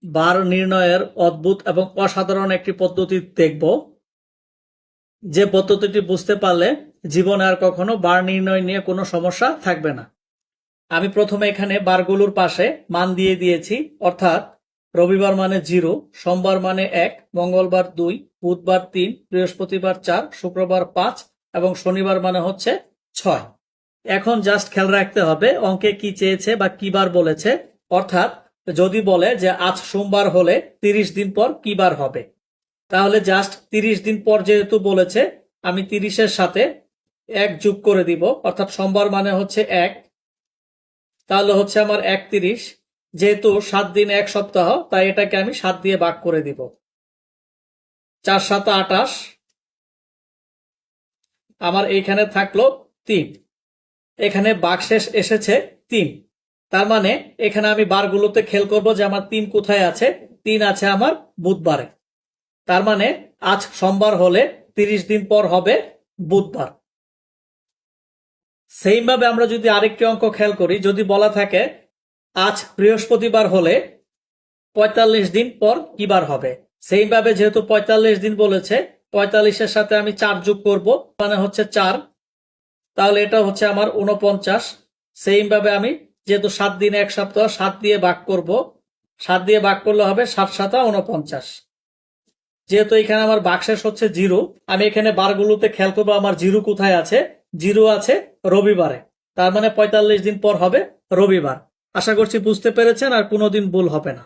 বার নির্ণয়ের অদ্ভুত এবং অসাধারণ একটি পদ্ধতি দেখব, যে পদ্ধতিটি বুঝতে পারলে জীবনে আর কখনো বার নির্ণয় নিয়ে কোনো সমস্যা থাকবে না। আমি প্রথমে এখানে বারগুলোর পাশে মান দিয়ে দিয়েছি, অর্থাৎ রবিবার মানে 0, সোমবার মানে 1, মঙ্গলবার 2, বুধবার 3, বৃহস্পতিবার 4, শুক্রবার 5 এবং শনিবার মানে হচ্ছে 6। এখন জাস্ট খেয়াল রাখতে হবে অঙ্কে কি চেয়েছে বা কি বার বলেছে, অর্থাৎ যদি বলে যে আজ সোমবার হলে 30 দিন পর কি বার হবে, তাহলে জাস্ট 30 দিন পর যেহেতু বলেছে আমি 30-এর সাথে 1 যোগ করে দিব, অর্থাৎ সোমবার মানে হচ্ছে 1, তাহলে হচ্ছে আমার 31। যেহেতু 7 দিন 1 সপ্তাহ, তাই এটাকে আমি 7 দিয়ে ভাগ করে দিব। 4 7 28, আমার এইখানে থাকলো 3, এখানে ভাগশেষ এসেছে 3। তার মানে এখানে আমি বারগুলোতে খেয়াল করব যে আমার 3 কোথায় আছে। 3 আছে আমার বুধবারে। তার মানে আজ সোমবার হলে 30 দিন পর হবে বুধবার। সেইম ভাবে আমরা যদি আরেকটি অঙ্ক খেয়াল করি, যদি বলা থাকে আজ বৃহস্পতিবার হলে 45 দিন পর কি বার হবে, সেইম ভাবে যেহেতু 45 দিন বলেছে, 45-এর সাথে আমি 4 যোগ করব, মানে হচ্ছে 4, তাহলে এটা হচ্ছে আমার 49। সেইম ভাবে আমি যেহেতু 7 দিন 1 সপ্তাহ, 7 দিয়ে ভাগ করব, 7 দিয়ে ভাগ করলে হবে 7 7 49। যেহেতু এখানে আমার ভাগশেষ হচ্ছে 0, আমি এখানে বারগুলোতে খেয়াল করবো আমার 0 কোথায় আছে। 0 আছে রবিবারে, তার মানে 45 দিন পর হবে রবিবার। আশা করছি বুঝতে পেরেছেন আর কোনোদিন ভুল হবে না।